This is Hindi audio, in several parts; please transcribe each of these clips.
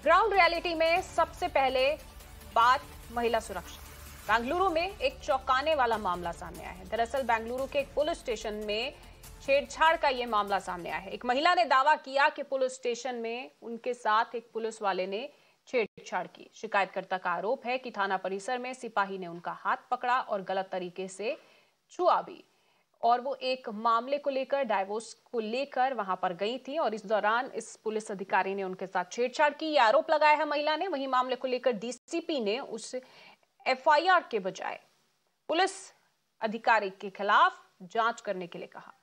ग्राउंड रियलिटी में सबसे पहले बात महिला सुरक्षा। बेंगलुरु में एक चौंकाने वाला मामला सामने आया है। दरअसल बेंगलुरु के एक पुलिस स्टेशन में छेड़छाड़ का यह मामला सामने आया है। एक महिला ने दावा किया कि पुलिस स्टेशन में उनके साथ एक पुलिस वाले ने छेड़छाड़ की। शिकायतकर्ता का आरोप है कि थाना परिसर में सिपाही ने उनका हाथ पकड़ा और गलत तरीके से छुआ भी, और वो एक मामले को लेकर, डाइवोर्स को लेकर वहां पर गई थी और इस दौरान इस पुलिस अधिकारी ने उनके साथ छेड़छाड़ की। यह आरोप लगाया है महिला ने। वहीं मामले को लेकर डीसीपी ने उस एफआईआर के बजाय पुलिस अधिकारी के खिलाफ जांच करने के लिए कहा।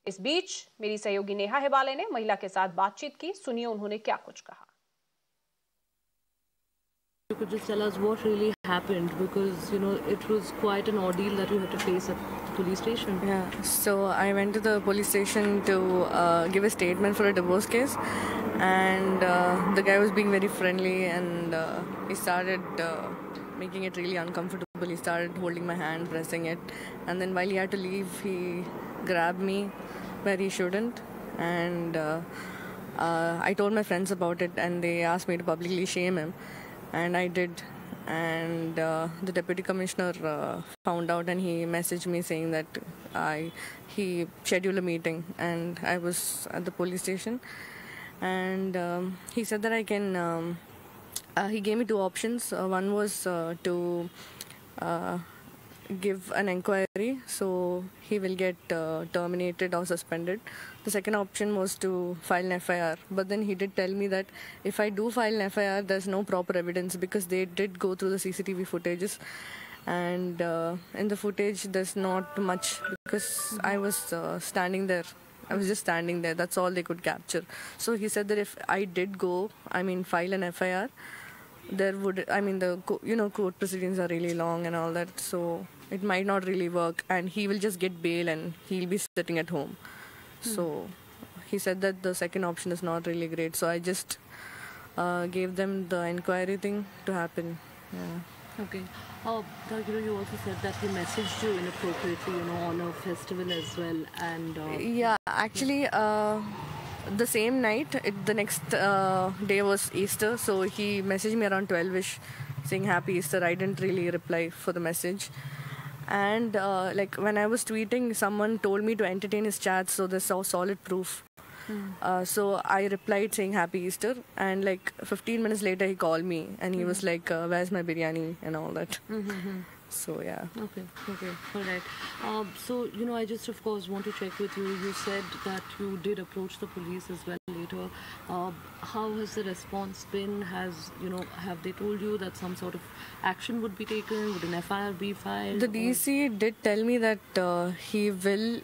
इस बीच मेरी सहयोगी नेहा हेबाले ने महिला के साथ बातचीत की। सुनिए उन्होंने क्या कुछ कहा। You could just tell us what really happened, because it was quite an ordeal that you had to face at the police station. Yeah, so I went to the police station to give a statement for a divorce case, and the guy was being very friendly, and he started making it really uncomfortable. He started holding my hand, pressing it, and then while he had to leave, he grabbed me where he shouldn't, and I told my friends about it, and they asked me to publicly shame him. And I did, and the deputy commissioner found out, and he messaged me saying that he scheduled a meeting, and I was at the police station, and he said that I can. He gave me two options. One was to give an inquiry, so he will get terminated or suspended. The second option was to file an FIR, but then he did tell me that if I do file an FIR, there's no proper evidence, because they did go through the CCTV footages, and in the footage there's not much, because I was standing there. I was just standing there. That's all they could capture. So he said that if I did go, file an FIR, there would, the court proceedings are really long and all that, so it might not really work, and he will just get bail and he'll be sitting at home. So he said that the second option is not really great, so I just gave them the inquiry thing to happen. Yeah. Okay. You also said that he messaged you inappropriately, on a festival as well, and yeah, actually, the same night, the next day was Easter, so he messaged me around 12ish saying Happy Easter. I didn't really reply for the message, and when I was tweeting, someone told me to entertain his chats, so there's solid proof. So I replied saying Happy Easter, and 15 minutes later he called me, and he was like, where's my biryani and all that. So yeah. Okay, all right. So I just of course want to check with you. You said that you did approach the police as well later. How has the response been? Have they told you that some sort of action would be taken? Would an FIR be filed? The DC did tell me that he will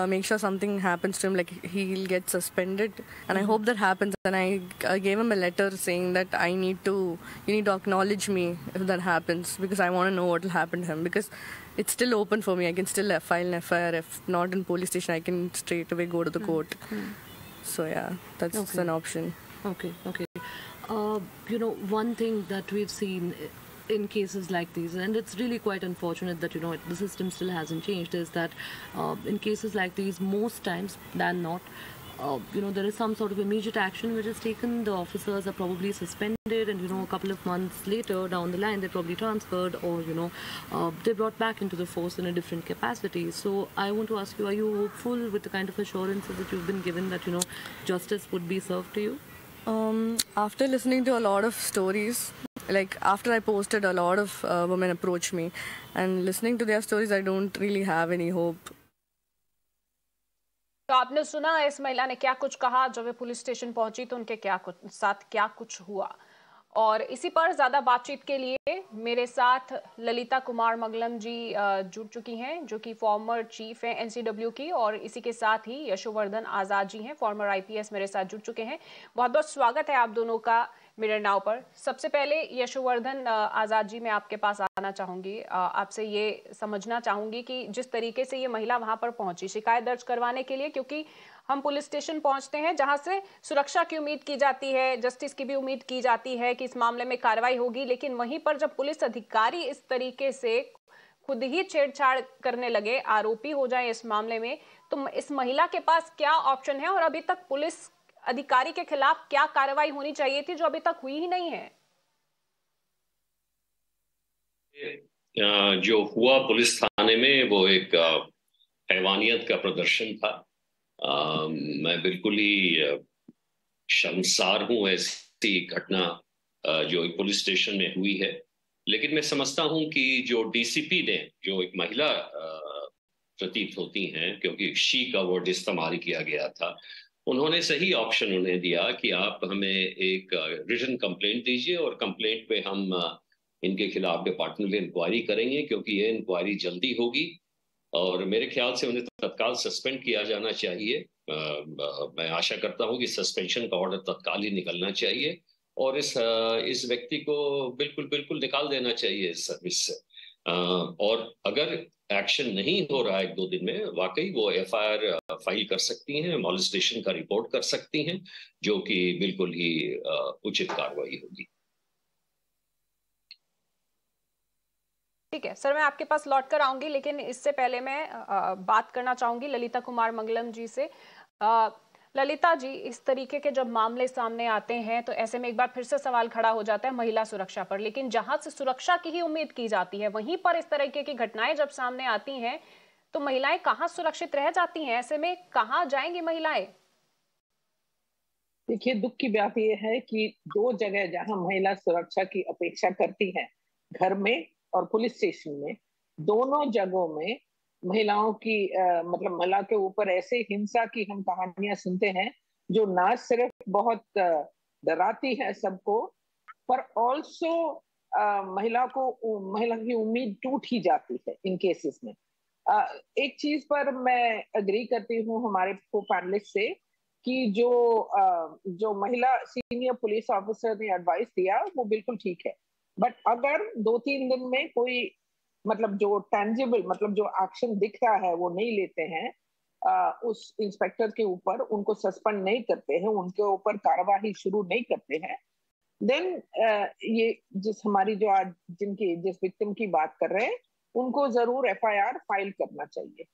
make sure something happens to him, he'll get suspended, and I hope that happens. And I gave him a letter saying that you need to acknowledge me if that happens, because I want to know what will happen to him, because it's still open for me. I can still file an FIR. If not in police station, I can straight away go to the court. So yeah, that's an option. Okay. One thing that we've seen in cases like these, and it's really quite unfortunate that the system still hasn't changed, is that in cases like these, most times than not, there is some sort of immediate action which is taken. The officers are probably suspended, and a couple of months later down the line they're probably transferred, or they're brought back into the force in a different capacity. So I want to ask you, are you hopeful with the kind of assurances that you've been given that justice would be served to you? After listening to a lot of stories, after I posted, a lot of women approached me, and listening to their stories, I don't really have any hope. तो आपने सुना इस महिला ने क्या कुछ कहा। जब वे पुलिस स्टेशन पहुंची तो उनके साथ क्या कुछ हुआ, और इसी पर ज्यादा बातचीत के लिए मेरे साथ ललिता कुमार मंगलम जी जुड़ चुकी हैं, जो कि फॉर्मर चीफ हैं एनसीडब्ल्यू की, और इसी के साथ ही यशोवर्धन आजाद जी हैं, फॉर्मर आईपीएस, मेरे साथ जुड़ चुके हैं। बहुत बहुत स्वागत है आप दोनों का मिरर नाउ पर। सबसे पहले यशोवर्धन आजाद जी, मैं आपके पास आना चाहूंगी। आपसे ये समझना चाहूंगी कि जिस तरीके से ये महिला वहां पर पहुंची शिकायत दर्ज करवाने के लिए, क्योंकि हम पुलिस स्टेशन पहुंचते हैं जहां से सुरक्षा की उम्मीद की जाती है, जस्टिस की भी उम्मीद की जाती है कि इस मामले में कार्रवाई होगी, लेकिन वहीं पर जब पुलिस अधिकारी इस तरीके से खुद ही छेड़छाड़ करने लगे, आरोपी हो जाए इस मामले में, तो इस महिला के पास क्या ऑप्शन है, और अभी तक पुलिस अधिकारी के खिलाफ क्या कार्रवाई होनी चाहिए थी जो अभी तक हुई ही नहीं है? जो हुआ पुलिस थाने में वो एक हैवानियत का प्रदर्शन था। मैं बिल्कुल ही शर्मसार हूं ऐसी घटना जो एक पुलिस स्टेशन में हुई है। लेकिन मैं समझता हूं कि जो डीसीपी ने, जो एक महिला प्रतीत होती हैं, क्योंकि शी का वर्ड इस्तेमाल किया गया था, उन्होंने सही ऑप्शन उन्हें दिया कि आप हमें एक रिटन कंप्लेंट दीजिए और कंप्लेंट पे हम इनके खिलाफ डिपार्टमेंटल इंक्वायरी करेंगे, क्योंकि ये इंक्वायरी जल्दी होगी और मेरे ख्याल से उन्हें तत्काल सस्पेंड किया जाना चाहिए। मैं आशा करता हूं कि सस्पेंशन का ऑर्डर तत्काल ही निकलना चाहिए और इस व्यक्ति को बिल्कुल बिल्कुल निकाल देना चाहिए इस सर्विस से। और अगर एक्शन नहीं हो रहा है 1-2 दिन में, वाकई वो एफआईआर फाइल कर सकती हैं, मॉलेस्टेशन का रिपोर्ट कर सकती हैं, जो कि बिल्कुल ही उचित कार्रवाई होगी। ठीक है सर, मैं आपके पास लौट कर आऊंगी, लेकिन इससे पहले मैं बात करना चाहूंगी ललिता कुमार मंगलम जी से। ललिता जी, इस तरीके के जब मामले सामने आते हैं तो ऐसे में एक बार फिर से सवाल खड़ा हो जाता है महिला सुरक्षा पर, लेकिन जहां से सुरक्षा की ही उम्मीद की जाती है वहीं पर इस तरीके की घटनाएं जब सामने आती हैं तो महिलाएं कहां सुरक्षित रह जाती हैं? ऐसे में कहां जाएंगी महिलाएं? देखिए, दुख की बात यह है कि 2 जगह जहां महिला सुरक्षा की अपेक्षा करती हैं, घर में और पुलिस स्टेशन में, दोनों जगहों में महिलाओं की मतलब महिला के ऊपर ऐसे हिंसा की हम कहानियां सुनते हैं जो ना सिर्फ बहुत डराती है सबको, पर ऑल्सो महिला की उम्मीद टूट ही जाती है इन केसेस में। एक चीज पर मैं अग्री करती हूँ हमारे को पैनलिस्ट से कि जो महिला सीनियर पुलिस ऑफिसर ने एडवाइस दिया वो बिल्कुल ठीक है, बट अगर 2-3 दिन में कोई मतलब जो टेंजिबल मतलब जो एक्शन दिख रहा है वो नहीं लेते हैं उस इंस्पेक्टर के ऊपर, उनको सस्पेंड नहीं करते हैं, उनके ऊपर कार्रवाई शुरू नहीं करते हैं, देन ये जिस विक्टिम की बात कर रहे हैं उनको जरूर एफआईआर फाइल करना चाहिए।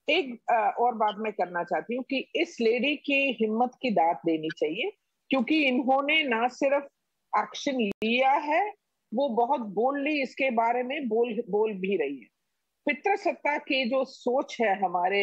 एक और बात मैं करना चाहती हूँ कि इस लेडी की हिम्मत की दात देनी चाहिए, क्योंकि इन्होंने ना सिर्फ एक्शन लिया है, वो बहुत बोल्डली इसके बारे में बोल भी रही है। पितृसत्ता की जो सोच है हमारे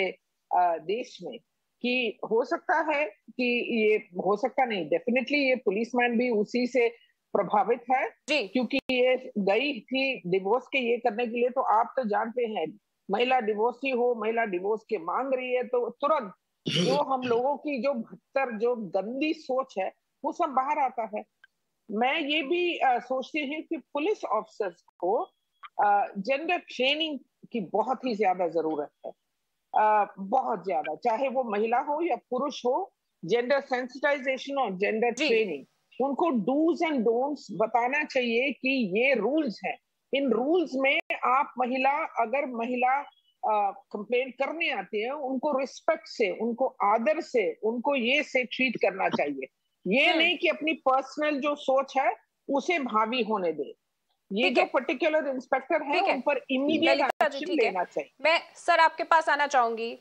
देश में कि हो सकता है कि ये हो सकता नहीं, डेफिनेटली ये पुलिसमैन भी उसी से प्रभावित है, क्योंकि ये गई थी डिवोर्स के ये करने के लिए, तो आप तो जानते हैं महिला डिवोर्सी हो, महिला डिवोर्स के मांग रही है तो तुरंत जो हम लोगों की जो भत्तर जो गंदी सोच है वो सब बाहर आता है। मैं ये भी सोचती हूँ कि पुलिस ऑफिसर्स को जेंडर ट्रेनिंग की बहुत ही ज्यादा जरूरत है, बहुत ज्यादा, चाहे वो महिला हो या पुरुष हो, जेंडर सेंसिटाइजेशन और जेंडर ट्रेनिंग, उनको डूज एंड डोंट्स बताना चाहिए कि ये रूल्स हैं, इन रूल्स में आप अगर महिला कंप्लेंट करने आती है उनको रिस्पेक्ट से, उनको आदर से, उनको ये से ट्रीट करना चाहिए, ये नहीं कि अपनी पर्सनल जो सोच है उसे भावी होने दे। ये जो पर्टिकुलर इंस्पेक्टर है उन पर इमीडिएट एक्शन लेना चाहिए। मैं सर आपके पास आना चाहूंगी।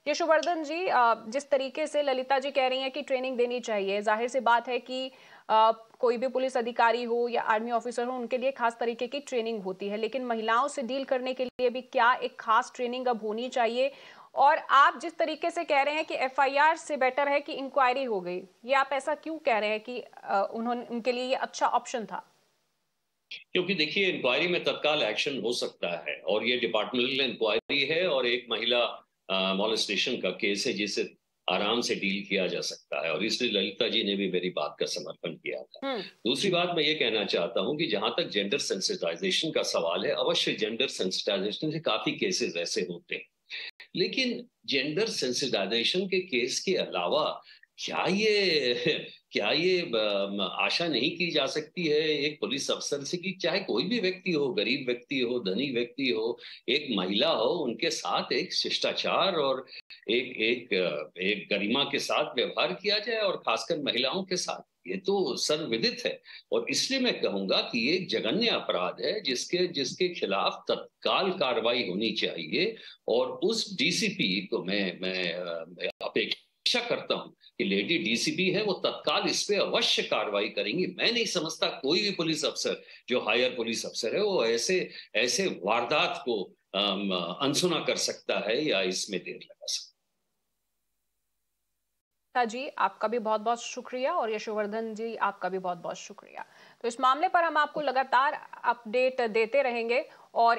यशोवर्धन जी, जिस तरीके से ललिता जी कह रही हैं कि ट्रेनिंग देनी चाहिए, जाहिर सी बात है कि कोई भी पुलिस अधिकारी हो या आर्मी ऑफिसर हो उनके लिए खास तरीके की ट्रेनिंग होती है, लेकिन महिलाओं से डील करने के लिए भी क्या एक खास ट्रेनिंग अब होनी चाहिए? और आप जिस तरीके से कह रहे हैं कि एफआईआर से बेटर है कि इंक्वायरी हो गई, ये आप ऐसा क्यों कह रहे हैं कि उनके लिए ये अच्छा ऑप्शन था? क्योंकि देखिए, इंक्वायरी में तत्काल एक्शन हो सकता है और ये डिपार्टमेंटल इंक्वायरी है और एक महिला मॉलेस्टेशन का केस है जिसे आराम से डील किया जा सकता है, और इसलिए ललिता जी ने भी मेरी बात का समर्थन किया था। दूसरी बात मैं ये कहना चाहता हूं कि जहां तक जेंडर सेंसिटाइजेशन का सवाल है, अवश्य जेंडर सेंसिटाइजेशन से काफी केसेस ऐसे होते हैं, लेकिन जेंडर सेंसिटाइजेशन के केस के अलावा क्या ये आशा नहीं की जा सकती है एक पुलिस अफसर से कि चाहे कोई भी व्यक्ति हो, गरीब व्यक्ति हो, धनी व्यक्ति हो, एक महिला हो, उनके साथ एक शिष्टाचार और एक गरिमा के साथ व्यवहार किया जाए, और खासकर महिलाओं के साथ। ये तो सर्वविदित है और इसलिए मैं कहूंगा कि ये एक जघन्य अपराध है जिसके खिलाफ तत्काल कार्रवाई होनी चाहिए, और उस डीसीपी को मैं अपेक्षा आशा करता हूं कि लेडी डीसीपी है वो तत्काल इस पे अवश्य कार्रवाई करेंगी। मैं नहीं समझता कोई भी पुलिस अफसर जो हायर पुलिस अफसर है वो ऐसे ऐसे वारदात को अनसुना कर सकता है या इसमें देर लगा सकता है। जी, आपका भी बहुत बहुत शुक्रिया और यशोवर्धन जी आपका भी बहुत बहुत शुक्रिया। तो इस मामले पर हम आपको लगातार अपडेट देते रहेंगे और